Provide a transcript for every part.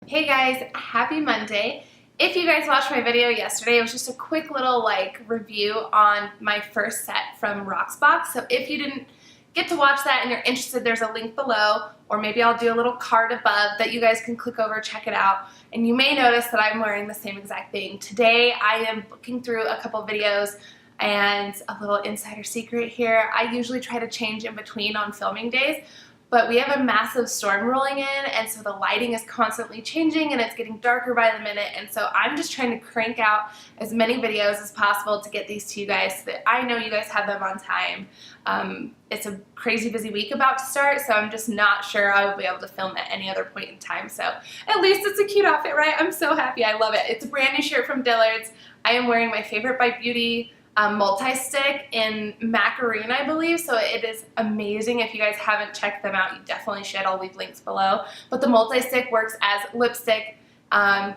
Hey guys, happy Monday. If you guys watched my video yesterday, it was just a quick little review on my first set from Rocksbox. So if you didn't get to watch that and you're interested, there's a link below, or maybe I'll do a little card above that you guys can click over, check it out. And you may notice that I'm wearing the same exact thing. Today I am looking through a couple videos, and a little insider secret here, I usually try to change in between on filming days. But we have a massive storm rolling in, and so the lighting is constantly changing and it's getting darker by the minute, and so I'm just trying to crank out as many videos as possible to get these to you guys so that I know you guys have them on time. It's a crazy busy week about to start, so I'm just not sure I will be able to film at any other point in time. So at least it's a cute outfit, right? I'm so happy. I love it. It's a brand new shirt from Dillard's. I am wearing my Favorite by Beauty multi-stick in macaroon, I believe, so it is amazing. If you guys haven't checked them out, you definitely should. I'll leave links below. But the multi-stick works as lipstick,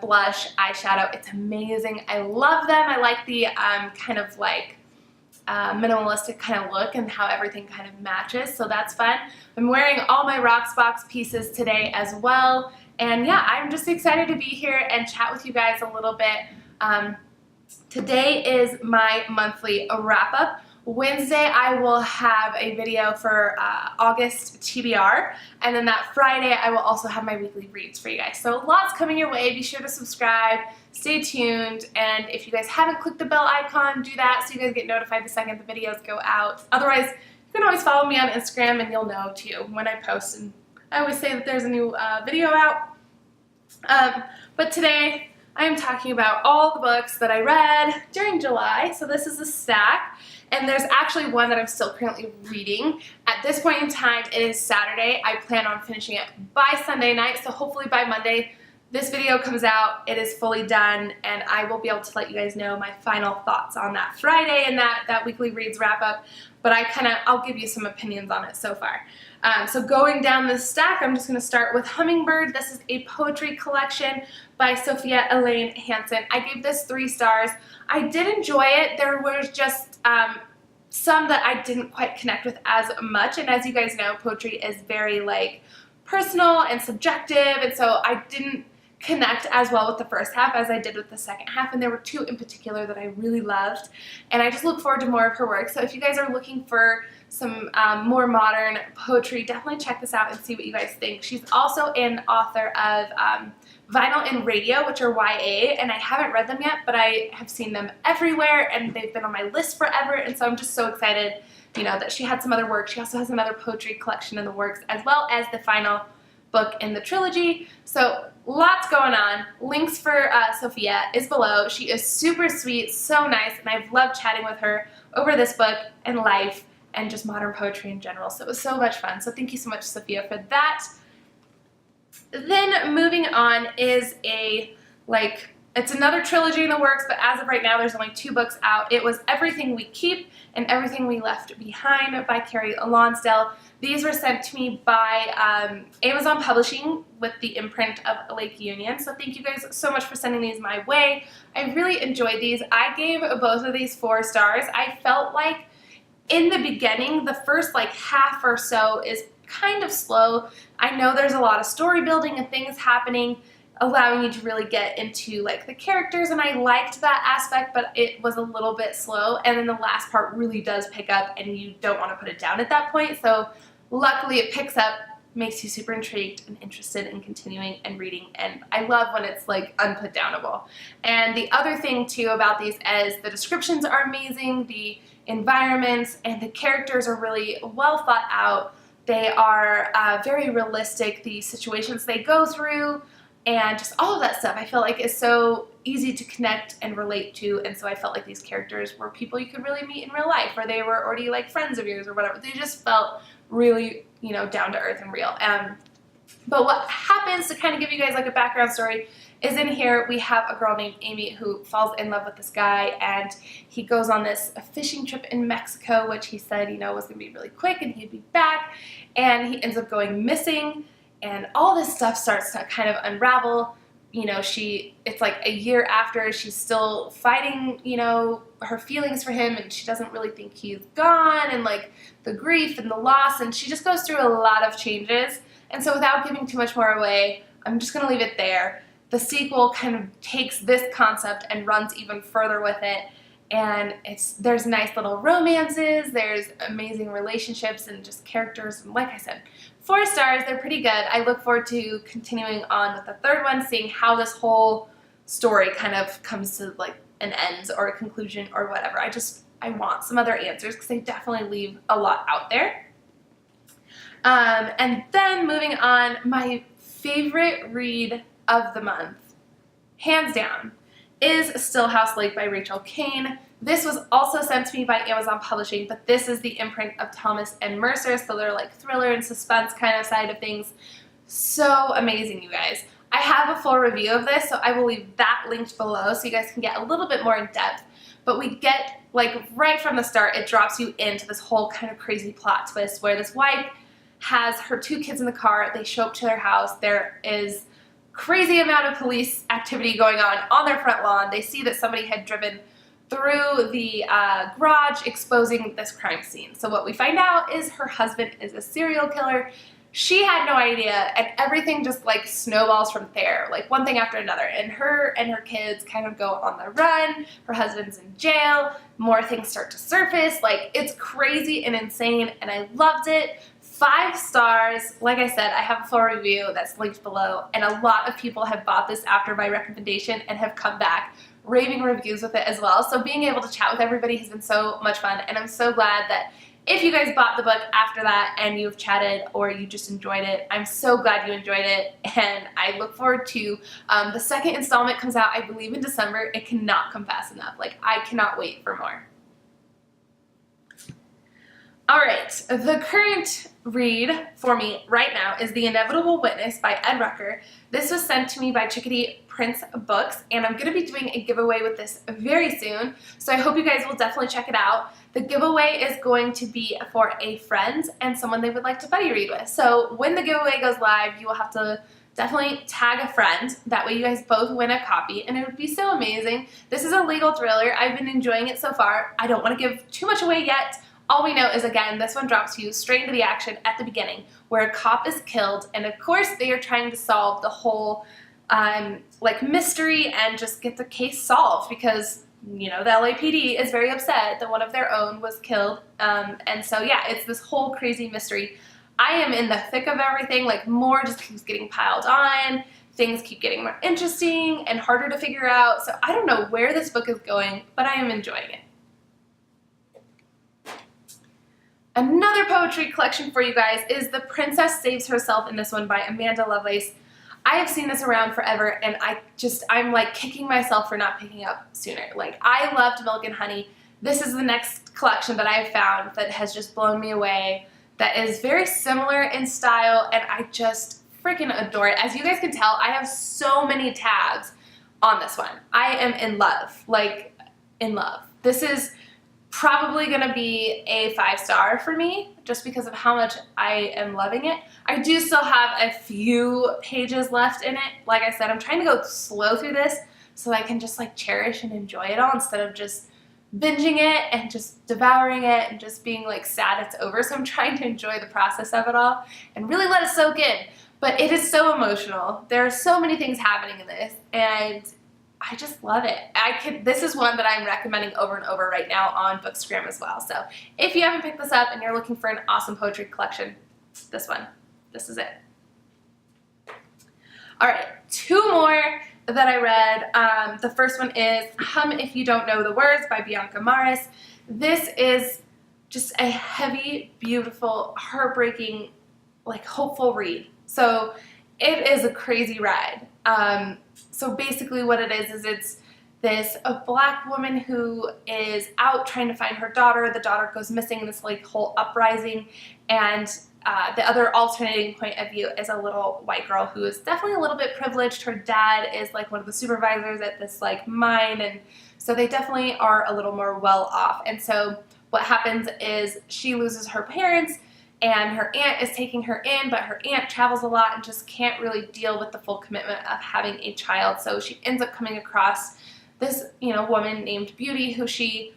blush, eyeshadow. It's amazing. I love them. I like the minimalistic kind of look and how everything kind of matches, so that's fun. I'm wearing all my Rocksbox pieces today as well, and yeah, I'm just excited to be here and chat with you guys a little bit. Today is my monthly wrap-up. Wednesday I will have a video for August TBR, and then that Friday I will also have my weekly reads for you guys. So lots coming your way. Be sure to subscribe, stay tuned, and if you guys haven't clicked the bell icon, do that so you guys get notified the second the videos go out. Otherwise, you can always follow me on Instagram and you'll know too when I post, and I always say that there's a new video out. But today I am talking about all the books that I read during July. So this is a stack, and there's actually one that I'm still currently reading. At this point in time, it is Saturday. I plan on finishing it by Sunday night, so hopefully by Monday this video comes out, it is fully done, and I will be able to let you guys know my final thoughts on that Friday and that weekly reads wrap up. But I'll give you some opinions on it so far. So going down this stack, I'm just going to start with Hummingbird. This is a poetry collection by Sophia Elaine Hansen. I gave this 3 stars. I did enjoy it. There was just some that I didn't quite connect with as much, and as you guys know, poetry is very personal and subjective, and so I didn't connect as well with the first half as I did with the second half, and there were 2 in particular that I really loved, and I just look forward to more of her work. So if you guys are looking for some more modern poetry, definitely check this out and see what you guys think. She's also an author of Vinyl and Radio, which are YA, and I haven't read them yet, but I have seen them everywhere, and they've been on my list forever, and so I'm just so excited, you know, that she had some other work. She also has another poetry collection in the works, as well as the final book in the trilogy. So lots going on. Links for Sophia is below. She is super sweet, so nice, and I've loved chatting with her over this book and life and just modern poetry in general. So it was so much fun. So thank you so much, Sophia, for that. Then moving on is it's another trilogy in the works, but as of right now, there's only 2 books out. It was Everything We Keep and Everything We Left Behind by Carrie Lonsdale. These were sent to me by Amazon Publishing with the imprint of Lake Union. So thank you guys so much for sending these my way. I really enjoyed these. I gave both of these 4 stars. I felt like in the beginning, the first half or so is kind of slow. I know there's a lot of story building and things happening, allowing you to really get into the characters, and I liked that aspect, but it was a little bit slow, and then the last part really does pick up and you don't want to put it down at that point. So luckily it picks up, makes you super intrigued and interested in continuing and reading, and I love when it's unputdownable. And the other thing too about these is the descriptions are amazing, the environments and the characters are really well thought out. They are very realistic, the situations they go through, and just all of that stuff I feel like is so easy to connect and relate to, and so I felt like these characters were people you could really meet in real life, or they were already friends of yours or whatever. They just felt really, you know, down to earth and real. But what happens, to kind of give you guys a background story, is in here we have a girl named Amy who falls in love with this guy, and he goes on this fishing trip in Mexico, which he said, you know, was going to be really quick and he'd be back, and he ends up going missing, and all this stuff starts to kind of unravel. You know, it's a year after, she's still fighting, you know, her feelings for him, and she doesn't really think he's gone, and the grief and the loss, and she just goes through a lot of changes. And so without giving too much more away, I'm just gonna leave it there. The sequel kind of takes this concept and runs even further with it, and there's nice little romances, there's amazing relationships and just characters, and like I said, 4 stars, they're pretty good. I look forward to continuing on with the third one, seeing how this whole story kind of comes to like an end or a conclusion or whatever. I want some other answers because they definitely leave a lot out there. And then moving on, my favorite read of the month, hands down, is Stillhouse Lake by Rachel Kane. This was also sent to me by Amazon Publishing, but this is the imprint of Thomas and Mercer, so they're like thriller and suspense kind of side of things. So amazing, you guys. I have a full review of this, so I will leave that linked below so you guys can get a little bit more in depth. But we get, like, right from the start, it drops you into this whole kind of crazy plot twist where this wife has her 2 kids in the car. They show up to their house. There is crazy amount of police activity going on their front lawn. They see that somebody had driven through the garage, exposing this crime scene. So what we find out is her husband is a serial killer. She had no idea, and everything just like snowballs from there, like one thing after another. And her kids kind of go on the run. Her husband's in jail. More things start to surface. Like, it's crazy and insane, and I loved it. 5 stars. Like I said, I have a full review that's linked below, and a lot of people have bought this after my recommendation and have come back raving reviews with it as well. So being able to chat with everybody has been so much fun, and I'm so glad that if you guys bought the book after that and you've chatted or you just enjoyed it, I'm so glad you enjoyed it, and I look forward to the second installment comes out, I believe, in December. It cannot come fast enough. Like, I cannot wait for more. All right, the current read for me right now is The Inevitable Witness by Ed Rucker. This was sent to me by Chickadee Prince Books, and I'm going to be doing a giveaway with this very soon, so I hope you guys will definitely check it out. The giveaway is going to be for a friend and someone they would like to buddy read with. So when the giveaway goes live, you will have to definitely tag a friend. That way you guys both win a copy, and it would be so amazing. This is a legal thriller. I've been enjoying it so far. I don't want to give too much away yet. All we know is, again, this one drops you straight into the action at the beginning, where a cop is killed, and of course they are trying to solve the whole like mystery and just get the case solved because, you know, the LAPD is very upset that one of their own was killed, and so yeah, it's this whole crazy mystery. I am in the thick of everything. Like, more just keeps getting piled on. Things keep getting more interesting and harder to figure out. So I don't know where this book is going, but I am enjoying it. Another poetry collection for you guys is The Princess Saves Herself in this one by Amanda Lovelace. I have seen this around forever, and I'm like kicking myself for not picking up sooner. Like, I loved Milk and Honey. This is the next collection that I've found that has just blown me away, that is very similar in style, and I just freaking adore it. As you guys can tell, I have so many tabs on this one. I am in love, like in love. This is probably gonna be a 5-star for me just because of how much I am loving it. I do still have a few pages left in it. Like I said, I'm trying to go slow through this so I can just like cherish and enjoy it all instead of just binging it and just devouring it and just being like sad it's over. So I'm trying to enjoy the process of it all and really let it soak in. But it is so emotional. There are so many things happening in this, and I just love it. This is one that I'm recommending over and over right now on Bookstagram as well. So if you haven't picked this up and you're looking for an awesome poetry collection, this is it. All right, 2 more that I read. The first one is Hum If You Don't Know the Words by Bianca Maris. This is just a heavy, beautiful, heartbreaking, like hopeful read. So it is a crazy ride. So basically what it is it's a black woman who is out trying to find her daughter. The daughter goes missing in this like whole uprising, and the other alternating point of view is a little white girl who is definitely a little bit privileged. Her dad is like one of the supervisors at this like mine, and so they definitely are a little more well off. And so what happens is she loses her parents, and her aunt is taking her in, but her aunt travels a lot and just can't really deal with the full commitment of having a child. So she ends up coming across this, woman named Beauty, who she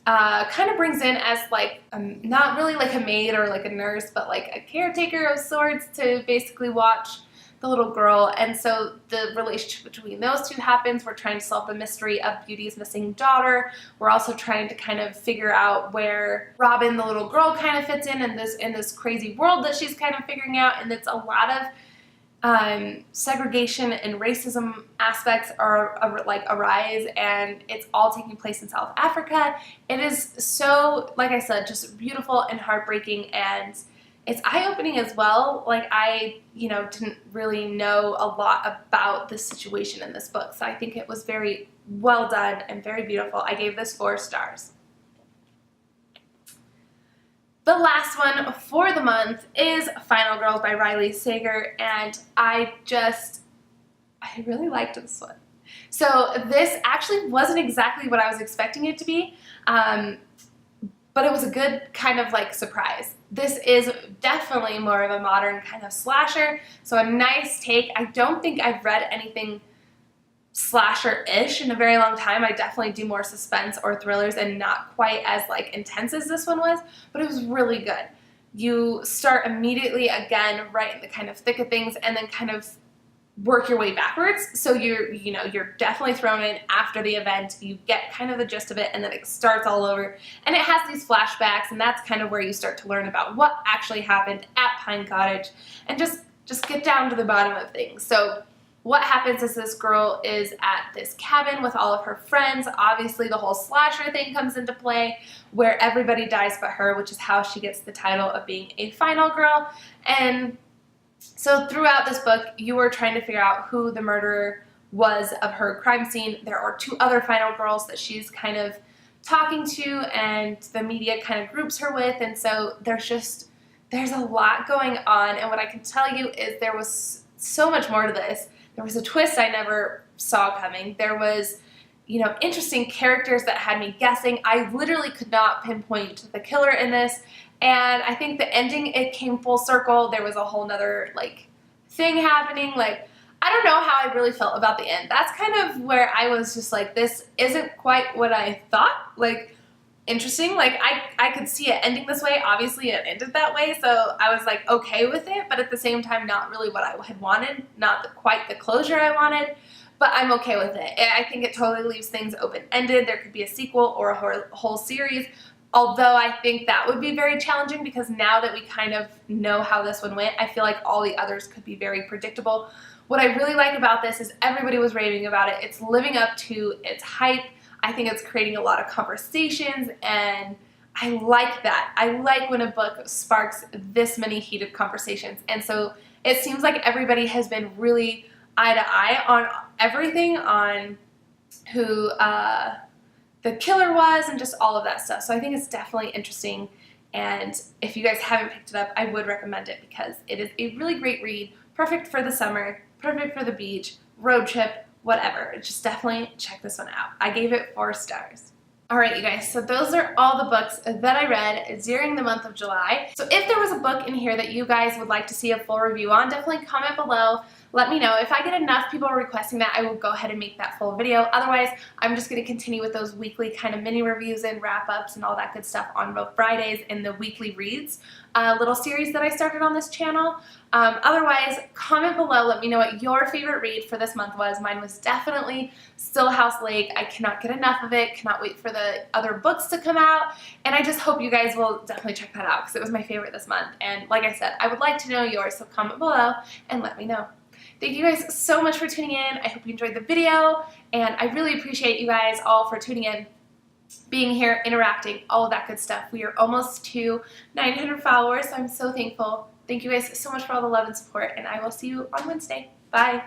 kind of brings in as like, not really like a maid or like a nurse, but like a caretaker of sorts to basically watch the little girl. And so the relationship between those two happens. We're trying to solve the mystery of Beauty's missing daughter. We're also trying to kind of figure out where Robin, the little girl, kind of fits in this crazy world that she's kind of figuring out. And it's a lot of segregation and racism aspects arise, and it's all taking place in South Africa. It is so, like I said, just beautiful and heartbreaking, and it's eye-opening as well. Like, I, didn't really know a lot about the situation in this book, so I think it was very well done and very beautiful. I gave this 4 stars. The last one for the month is Final Girls by Riley Sager, and I really liked this one. So this actually wasn't exactly what I was expecting it to be, but it was a good kind of like surprise. This is definitely more of a modern kind of slasher, so a nice take. I don't think I've read anything slasher-ish in a very long time. I definitely do more suspense or thrillers, and not quite as like intense as this one was, but it was really good. You start immediately again right in the kind of thick of things, and then kind of work your way backwards. So you're definitely thrown in after the event. You get kind of the gist of it, and then it starts all over. And it has these flashbacks, and that's kind of where you start to learn about what actually happened at Pine Cottage, and just get down to the bottom of things. So what happens is this girl is at this cabin with all of her friends. Obviously, the whole slasher thing comes into play, where everybody dies but her, which is how she gets the title of being a final girl. And so throughout this book, you are trying to figure out who the murderer was of her crime scene. There are 2 other final girls that she's kind of talking to, and the media kind of groups her with. And so there's a lot going on. And what I can tell you is there was so much more to this. There was a twist I never saw coming. There was, interesting characters that had me guessing. I literally could not pinpoint the killer in this. And I think the ending, it came full circle. There was a whole nother, thing happening. I don't know how I really felt about the end. That's kind of where I was just like, this isn't quite what I thought. Interesting. I could see it ending this way. Obviously, it ended that way, so I was okay with it, but at the same time, not really what I had wanted, not quite the closure I wanted, but I'm okay with it. I think it totally leaves things open-ended. There could be a sequel or a whole series, although I think that would be very challenging, because now that we kind of know how this one went, I feel like all the others could be very predictable. What I really like about this is everybody was raving about it. It's living up to its hype. I think it's creating a lot of conversations, and I like that. I like when a book sparks this many heated conversations. And so it seems like everybody has been really eye to eye on everything, on who the killer was and just all of that stuff. So I think it's definitely interesting. And if you guys haven't picked it up, I would recommend it, because it is a really great read, perfect for the summer, perfect for the beach, road trip, whatever. Just definitely check this one out. I gave it 4 stars. Alright, you guys, so those are all the books that I read during the month of July. So if there was a book in here that you guys would like to see a full review on, definitely comment below. Let me know. If I get enough people requesting that, I will go ahead and make that full video. Otherwise, I'm just going to continue with those weekly kind of mini reviews and wrap-ups and all that good stuff on both Fridays and the weekly reads little series that I started on this channel. Otherwise, comment below. Let me know what your favorite read for this month was. Mine was definitely Stillhouse Lake. I cannot get enough of it. Cannot wait for the other books to come out. And I just hope you guys will definitely check that out, because it was my favorite this month. And like I said, I would like to know yours, so comment below and let me know. Thank you guys so much for tuning in. I hope you enjoyed the video, and I really appreciate you guys all for tuning in, being here, interacting, all of that good stuff. We are almost to 900 followers, so I'm so thankful. Thank you guys so much for all the love and support, and I will see you on Wednesday. Bye.